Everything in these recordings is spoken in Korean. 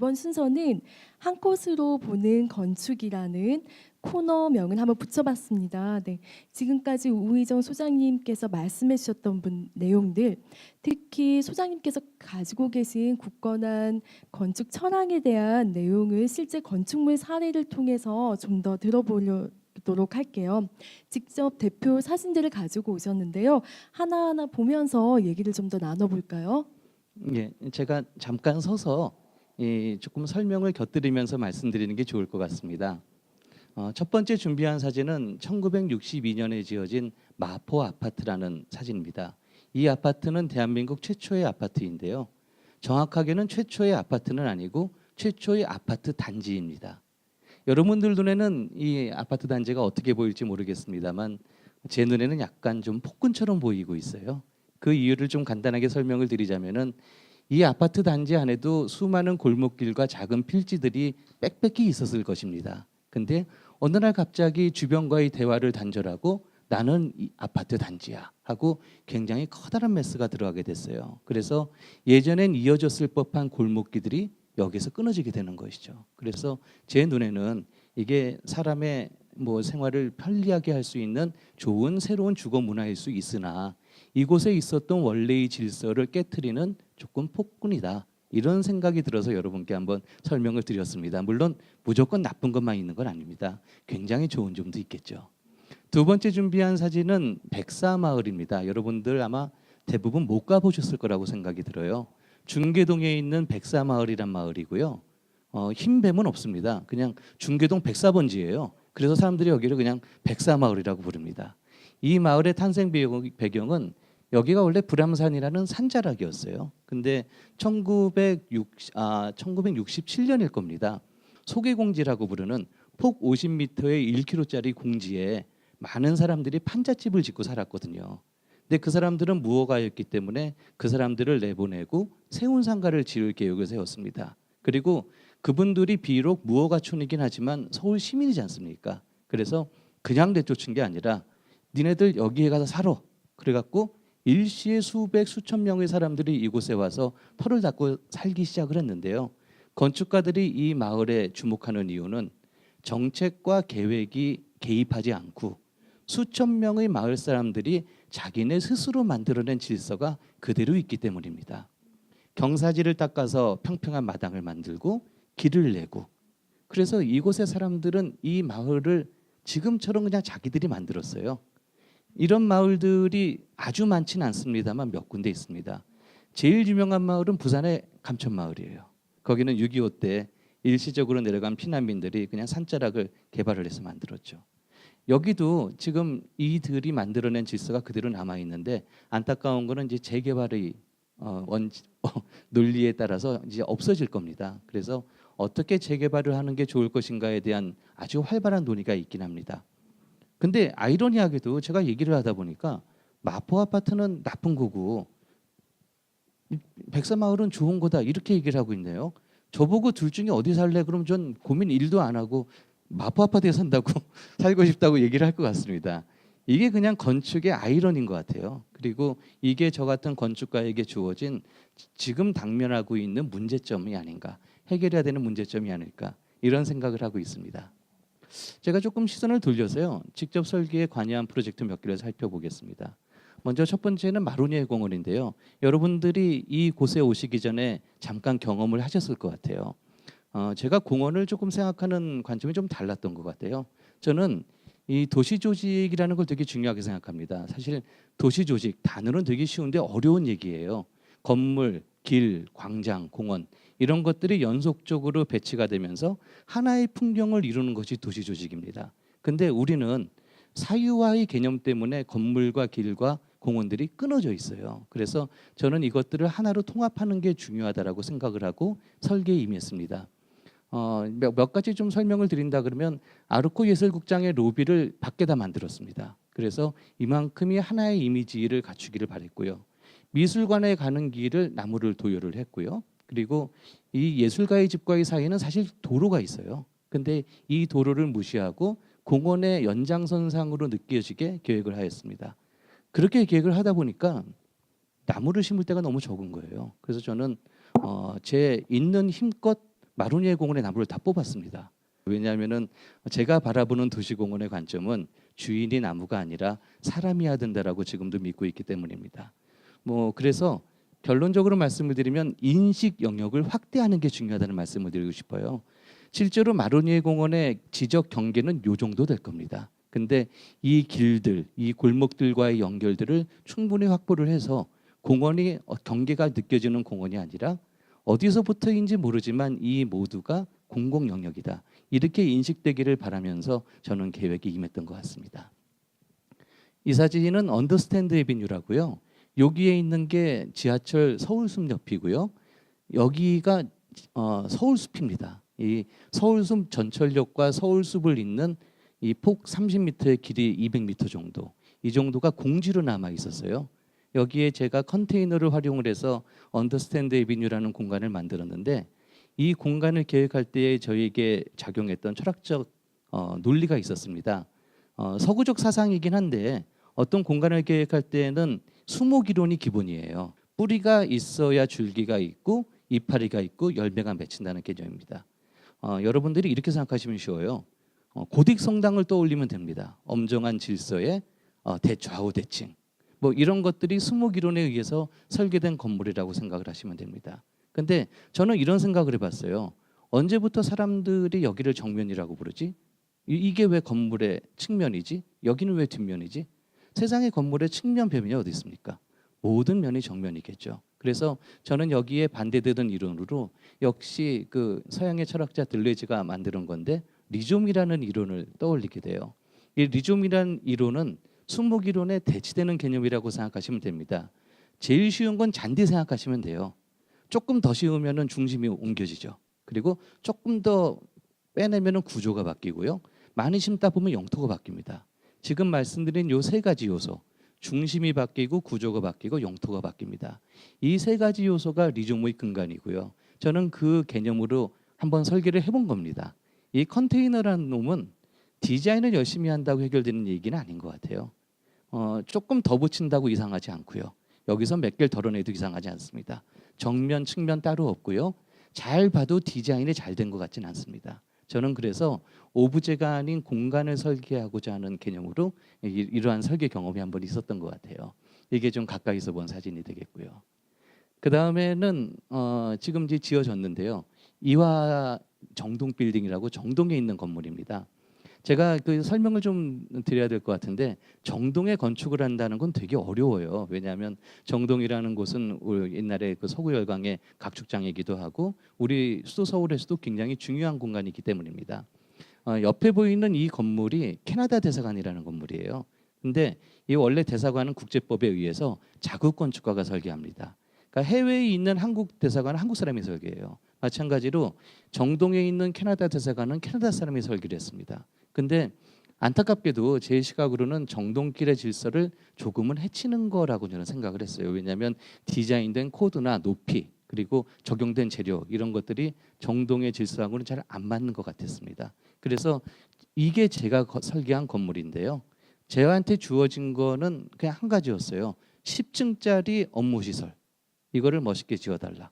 이번 순서는 한 컷으로 보는 건축이라는 코너명을 한번 붙여봤습니다. 네, 지금까지 우의정 소장님께서 말씀해 주셨던 내용들, 특히 소장님께서 가지고 계신 굳건한 건축 철학에 대한 내용을 실제 건축물 사례를 통해서 좀 더 들어보도록 할게요. 직접 대표 사진들을 가지고 오셨는데요. 하나하나 보면서 얘기를 좀 더 나눠볼까요? 예, 제가 잠깐 서서 조금 설명을 곁들이면서 말씀드리는 게 좋을 것 같습니다. 첫 번째 준비한 사진은 1962년에 지어진 마포 아파트라는 사진입니다. 이 아파트는 대한민국 최초의 아파트인데요. 정확하게는 최초의 아파트는 아니고 최초의 아파트 단지입니다. 여러분들 눈에는 이 아파트 단지가 어떻게 보일지 모르겠습니다만 제 눈에는 약간 좀 폭군처럼 보이고 있어요. 그 이유를 좀 간단하게 설명을 드리자면은 이 아파트 단지 안에도 수많은 골목길과 작은 필지들이 빽빽히 있었을 것입니다. 근데 어느 날 갑자기 주변과의 대화를 단절하고 나는 이 아파트 단지야 하고 굉장히 커다란 메스가 들어가게 됐어요. 그래서 예전엔 이어졌을 법한 골목길들이 여기서 끊어지게 되는 것이죠. 그래서 제 눈에는 이게 사람의 생활을 편리하게 할 수 있는 좋은 새로운 주거 문화일 수 있으나 이곳에 있었던 원래의 질서를 깨트리는 조금 폭군이다. 이런 생각이 들어서 여러분께 한번 설명을 드렸습니다. 물론 무조건 나쁜 것만 있는 건 아닙니다. 굉장히 좋은 점도 있겠죠. 두 번째 준비한 사진은 백사마을입니다. 여러분들 아마 대부분 못 가보셨을 거라고 생각이 들어요. 중계동에 있는 백사마을이란 마을이고요. 흰 뱀은 없습니다. 그냥 중계동 백사번지예요. 그래서 사람들이 여기를 그냥 백사마을이라고 부릅니다. 이 마을의 탄생 배경은 여기가 원래 불암산이라는 산자락이었어요. 근데 1967년일 겁니다. 소개공지라고 부르는 폭 50m의 1km짜리 공지에 많은 사람들이 판잣집을 짓고 살았거든요. 근데 그 사람들은 무허가였기 때문에 그 사람들을 내보내고 세운 상가를 지을 계획을 세웠습니다. 그리고 그분들이 비록 무허가촌이긴 하지만 서울 시민이지 않습니까? 그래서 그냥 내쫓은 게 아니라 니네들 여기에 가서 살아. 그래갖고 일시에 수백 수천 명의 사람들이 이곳에 와서 터를 닦고 살기 시작을 했는데요. 건축가들이 이 마을에 주목하는 이유는 정책과 계획이 개입하지 않고 수천 명의 마을 사람들이 자기네 스스로 만들어낸 질서가 그대로 있기 때문입니다. 경사지를 닦아서 평평한 마당을 만들고 길을 내고, 그래서 이곳의 사람들은 이 마을을 지금처럼 그냥 자기들이 만들었어요. 이런 마을들이 아주 많지는 않습니다만 몇 군데 있습니다. 제일 유명한 마을은 부산의 감천마을이에요. 거기는 6.25 때 일시적으로 내려간 피난민들이 그냥 산자락을 개발을 해서 만들었죠. 여기도 지금 이들이 만들어낸 질서가 그대로 남아 있는데 안타까운 거는 이제 재개발의 논리에 따라서 이제 없어질 겁니다. 그래서 어떻게 재개발을 하는 게 좋을 것인가에 대한 아주 활발한 논의가 있긴 합니다. 근데 아이러니하게도 제가 얘기를 하다 보니까 마포 아파트는 나쁜 거고 백사마을은 좋은 거다 이렇게 얘기를 하고 있네요. 저보고 둘 중에 어디 살래? 그럼 전 고민 1도 안 하고 마포 아파트에 산다고 살고 싶다고 얘기를 할 것 같습니다. 이게 그냥 건축의 아이러니인 것 같아요. 그리고 이게 저 같은 건축가에게 주어진 지금 당면하고 있는 문제점이 아닌가, 해결해야 되는 문제점이 아닐까 이런 생각을 하고 있습니다. 제가 조금 시선을 돌려서요, 직접 설계에 관여한 프로젝트 몇 개를 살펴보겠습니다. 먼저 첫 번째는 마로니에 공원인데요. 여러분들이 이곳에 오시기 전에 잠깐 경험을 하셨을 것 같아요. 제가 공원을 조금 생각하는 관점이 좀 달랐던 것 같아요. 저는 이 도시 조직이라는 걸 되게 중요하게 생각합니다. 사실 도시 조직 단어는 되게 쉬운데 어려운 얘기예요. 건물, 길, 광장, 공원 이런 것들이 연속적으로 배치가 되면서 하나의 풍경을 이루는 것이 도시 조직입니다. 근데 우리는 사유화의 개념 때문에 건물과 길과 공원들이 끊어져 있어요. 그래서 저는 이것들을 하나로 통합하는 게 중요하다라고 생각을 하고 설계에 임했습니다. 몇 가지 좀 설명을 드린다 그러면 아르코 예술국장의 로비를 밖에다 만들었습니다. 그래서 이만큼이 하나의 이미지를 갖추기를 바랬고요. 미술관에 가는 길을 나무를 도요를 했고요. 그리고 이 예술가의 집과의 사이에는 사실 도로가 있어요. 근데 이 도로를 무시하고 공원의 연장선상으로 느껴지게 계획을 하였습니다. 그렇게 계획을 하다 보니까 나무를 심을 때가 너무 적은 거예요. 그래서 저는 제 있는 힘껏 마로니에 공원의 나무를 다 뽑았습니다. 왜냐하면은 제가 바라보는 도시공원의 관점은 주인이 나무가 아니라 사람이어야 된다라고 지금도 믿고 있기 때문입니다. 뭐 그래서 결론적으로 말씀을 드리면 인식 영역을 확대하는 게 중요하다는 말씀을 드리고 싶어요. 실제로 마로니에 공원의 지적 경계는 요 정도 될 겁니다. 근데 이 길들, 이 골목들과의 연결들을 충분히 확보를 해서 공원이 경계가 느껴지는 공원이 아니라 어디서부터인지 모르지만 이 모두가 공공 영역이다. 이렇게 인식되기를 바라면서 저는 계획에 임했던 것 같습니다. 이 사진은 언더스탠드 에비뉴라고요. 여기에 있는 게 지하철 서울숲 옆이고요. 여기가 서울숲입니다. 이 서울숲 전철역과 서울숲을 잇는 이 폭 30m의 길이 200m 정도. 이 정도가 공지로 남아 있었어요. 여기에 제가 컨테이너를 활용을 해서 언더스탠드 에비뉴라는 공간을 만들었는데 이 공간을 계획할 때에 저에게 작용했던 철학적 논리가 있었습니다. 서구적 사상이긴 한데 어떤 공간을 계획할 때에는 수목이론이 기본이에요. 뿌리가 있어야 줄기가 있고 이파리가 있고 열매가 맺힌다는 개념입니다. 여러분들이 이렇게 생각하시면 쉬워요. 고딕 성당을 떠올리면 됩니다. 엄정한 질서의 대좌우 대칭. 뭐 이런 것들이 수목이론에 의해서 설계된 건물이라고 생각을 하시면 됩니다. 근데 저는 이런 생각을 해봤어요. 언제부터 사람들이 여기를 정면이라고 부르지? 이게 왜 건물의 측면이지? 여기는 왜 뒷면이지? 세상의 건물의 측면 벽면이 어디 있습니까? 모든 면이 정면이겠죠. 그래서 저는 여기에 반대되던 이론으로 역시 그 서양의 철학자 들레즈가 만드는 건데 리좀이라는 이론을 떠올리게 돼요. 이 리좀이라는 이론은 수목이론에 대치되는 개념이라고 생각하시면 됩니다. 제일 쉬운 건 잔디 생각하시면 돼요. 조금 더 쉬우면은 중심이 옮겨지죠. 그리고 조금 더 빼내면은 구조가 바뀌고요. 많이 심다 보면 영토가 바뀝니다. 지금 말씀드린 요 세 가지 요소, 중심이 바뀌고 구조가 바뀌고 영토가 바뀝니다. 이 세 가지 요소가 리조모의 근간이고요. 저는 그 개념으로 한번 설계를 해본 겁니다. 이 컨테이너라는 놈은 디자인을 열심히 한다고 해결되는 얘기는 아닌 것 같아요. 조금 더 붙인다고 이상하지 않고요. 여기서 몇 개를 덜어내도 이상하지 않습니다. 정면, 측면 따로 없고요. 잘 봐도 디자인이 잘 된 것 같지는 않습니다. 저는 그래서 오브제가 아닌 공간을 설계하고자 하는 개념으로 이러한 설계 경험이 한번 있었던 것 같아요. 이게 좀 가까이서 본 사진이 되겠고요. 그 다음에는 지금 이제 지어졌는데요. 이화 정동 빌딩이라고 정동에 있는 건물입니다. 제가 그 설명을 좀 드려야 될 것 같은데 정동에 건축을 한다는 건 되게 어려워요. 왜냐하면 정동이라는 곳은 옛날에 그 서구 열강의 각축장이기도 하고 우리 수도 서울에서도 굉장히 중요한 공간이기 때문입니다. 옆에 보이는 이 건물이 캐나다 대사관이라는 건물이에요. 근데 이 원래 대사관은 국제법에 의해서 자국 건축가가 설계합니다. 그러니까 해외에 있는 한국 대사관은 한국 사람이 설계해요. 마찬가지로 정동에 있는 캐나다 대사관은 캐나다 사람이 설계를 했습니다. 근데 안타깝게도 제 시각으로는 정동길의 질서를 조금은 해치는 거라고 저는 생각을 했어요. 왜냐하면 디자인된 코드나 높이 그리고 적용된 재료 이런 것들이 정동의 질서하고는 잘 안 맞는 것 같았습니다. 그래서 이게 제가 설계한 건물인데요. 저한테 주어진 거는 그냥 한 가지였어요. 10층짜리 업무시설. 이거를 멋있게 지어달라.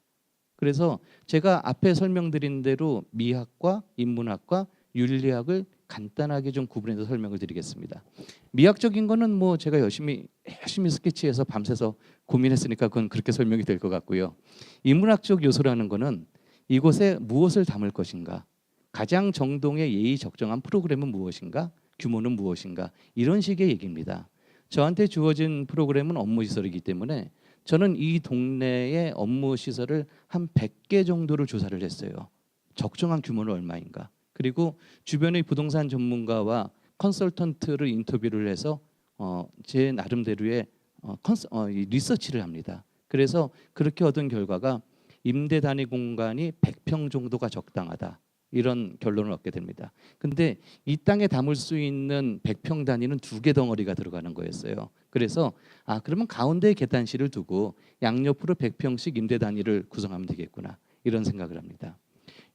그래서 제가 앞에 설명드린 대로 미학과 인문학과 윤리학을 간단하게 좀 구분해서 설명을 드리겠습니다. 미학적인 거는 뭐 제가 열심히 스케치해서 밤새서 고민했으니까 그건 그렇게 설명이 될 것 같고요. 인문학적 요소라는 거는 이곳에 무엇을 담을 것인가, 가장 정동의 예의 적정한 프로그램은 무엇인가, 규모는 무엇인가 이런 식의 얘기입니다. 저한테 주어진 프로그램은 업무시설이기 때문에 저는 이 동네의 업무시설을 한 100개 정도를 조사를 했어요. 적정한 규모는 얼마인가. 그리고 주변의 부동산 전문가와 컨설턴트를 인터뷰를 해서 제 나름대로의 리서치를 합니다. 그래서 그렇게 얻은 결과가 임대 단위 공간이 100평 정도가 적당하다. 이런 결론을 얻게 됩니다. 근데 이 땅에 담을 수 있는 100평 단위는 2개 덩어리가 들어가는 거였어요. 그래서 그러면 가운데에 계단실을 두고 양옆으로 100평씩 임대 단위를 구성하면 되겠구나. 이런 생각을 합니다.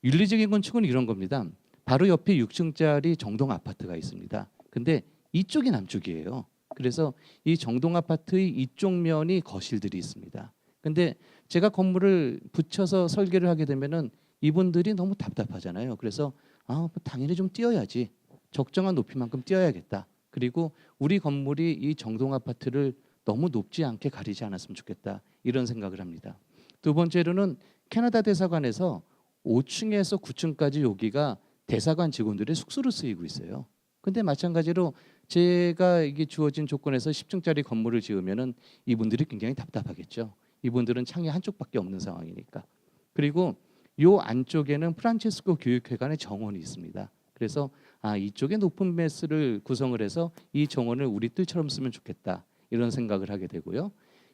윤리적인 건축은 이런 겁니다. 바로 옆에 6층짜리 정동 아파트가 있습니다. 근데 이쪽이 남쪽이에요. 그래서 이 정동 아파트의 이쪽 면이 거실들이 있습니다. 근데 제가 건물을 붙여서 설계를 하게 되면은 이분들이 너무 답답하잖아요. 그래서 뭐 당연히 좀 띄어야지. 적정한 높이만큼 띄어야겠다. 그리고 우리 건물이 이 정동 아파트를 너무 높지 않게 가리지 않았으면 좋겠다. 이런 생각을 합니다. 두 번째로는 캐나다 대사관에서 5층에서 9층까지 여기가 대사관 직원들의 숙소로 쓰이고 있어요. 근데 마찬가지로 제가 이게 주어진 조건에서 10층짜리 건물을 지으면은 이분들이 굉장히 답답하겠죠. 이분들은 창이 한쪽밖에 없는 상황이니까. 그리고 요 안쪽에는 프란체스코 교육회관의 정원이 있습니다. 그래서 이쪽에 높은 메스를 구성을 해서 이 정원을 우리 뜰처럼 쓰면 좋겠다. 이런 생각을 하게 되고요.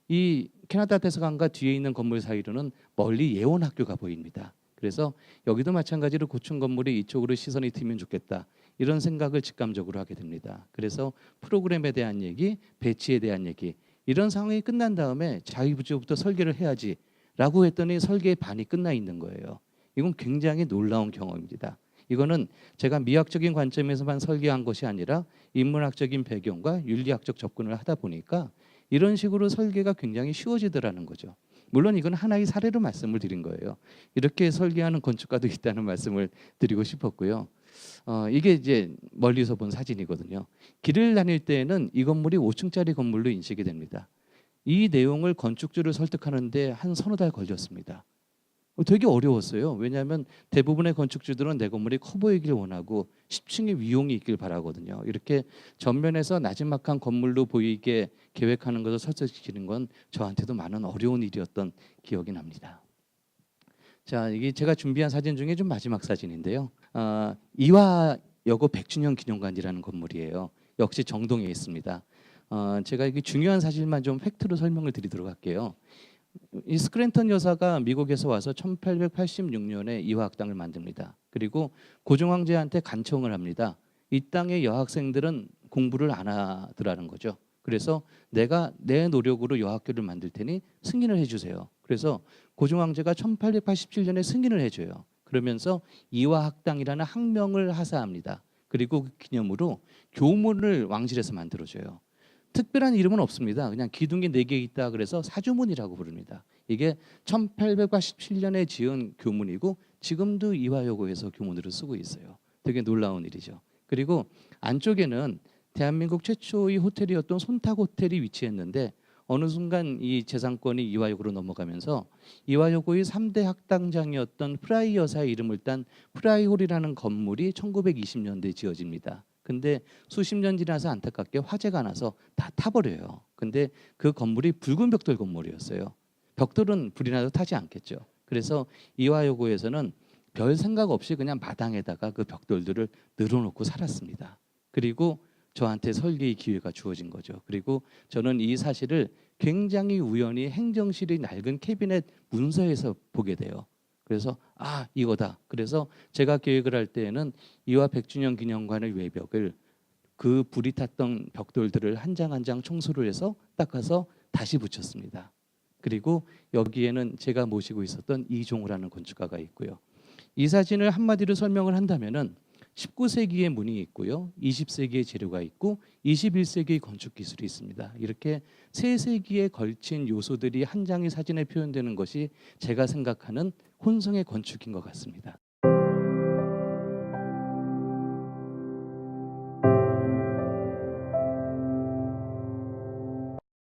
이 캐나다 대사관과 뒤에 있는 건물 사이로는 멀리 예원학교가 보입니다. 그래서 여기도 마찬가지로 고층 건물이 이쪽으로 시선이 튀면 좋겠다. 이런 생각을 직감적으로 하게 됩니다. 그래서 프로그램에 대한 얘기, 배치에 대한 얘기 이런 상황이 끝난 다음에 자기부지부터 설계를 해야지라고 했더니 설계의 반이 끝나 있는 거예요. 이건 굉장히 놀라운 경험입니다. 이거는 제가 미학적인 관점에서만 설계한 것이 아니라 인문학적인 배경과 윤리학적 접근을 하다 보니까 이런 식으로 설계가 굉장히 쉬워지더라는 거죠. 물론 이건 하나의 사례로 말씀을 드린 거예요. 이렇게 설계하는 건축가도 있다는 말씀을 드리고 싶었고요. 이게 이제 멀리서 본 사진이거든요. 길을 다닐 때에는 이 건물이 5층짜리 건물로 인식이 됩니다. 이 내용을 건축주를 설득하는데 한 서너 달 걸렸습니다. 되게 어려웠어요. 왜냐하면 대부분의 건축주들은 내 건물이 커 보이길 원하고 10층의 위용이 있길 바라거든요. 이렇게 전면에서 나지막한 건물로 보이게 계획하는 것을 설득시키는 건 저한테도 많은 어려운 일이었던 기억이 납니다. 자, 이게 제가 준비한 사진 중에 좀 마지막 사진인데요. 이화여고 100주년 기념관이라는 건물이에요. 역시 정동에 있습니다. 제가 이게 중요한 사실만 좀 팩트로 설명을 드리도록 할게요. 이 스크랜턴 여사가 미국에서 와서 1886년에 이화학당을 만듭니다. 그리고 고종 황제한테 간청을 합니다. 이 땅의 여학생들은 공부를 안 하더라는 거죠. 그래서 내가 내 노력으로 여학교를 만들 테니 승인을 해주세요. 그래서 고종 황제가 1887년에 승인을 해줘요. 그러면서 이화학당이라는 학명을 하사합니다. 그리고 그 기념으로 교문을 왕실에서 만들어줘요. 특별한 이름은 없습니다. 그냥 기둥이 4개 있다 그래서 사주문이라고 부릅니다. 이게 1887년에 지은 교문이고 지금도 이화여고에서 교문으로 쓰고 있어요. 되게 놀라운 일이죠. 그리고 안쪽에는 대한민국 최초의 호텔이었던 손탁 호텔이 위치했는데 어느 순간 이 재산권이 이화여고로 넘어가면서 이화여고의 3대 학당장이었던 프라이 여사의 이름을 딴 프라이홀이라는 건물이 1920년대에 지어집니다. 근데 수십 년 지나서 안타깝게 화재가 나서 다 타버려요. 근데 그 건물이 붉은 벽돌 건물이었어요. 벽돌은 불이 나도 타지 않겠죠. 그래서 이화여고에서는 별 생각 없이 그냥 마당에다가 그 벽돌들을 늘어놓고 살았습니다. 그리고 저한테 설계의 기회가 주어진 거죠. 그리고 저는 이 사실을 굉장히 우연히 행정실의 낡은 캐비넷 문서에서 보게 돼요. 그래서 이거다. 그래서 제가 계획을 할 때에는 이화 100주년 기념관의 외벽을 그 불이 탔던 벽돌들을 한 장 한 장 청소를 해서 닦아서 다시 붙였습니다. 그리고 여기에는 제가 모시고 있었던 이종우라는 건축가가 있고요. 이 사진을 한마디로 설명을 한다면은 19세기의 문이 있고요. 20세기의 재료가 있고 21세기의 건축 기술이 있습니다. 이렇게 3세기에 걸친 요소들이 한 장의 사진에 표현되는 것이 제가 생각하는 혼성의 건축인 것 같습니다.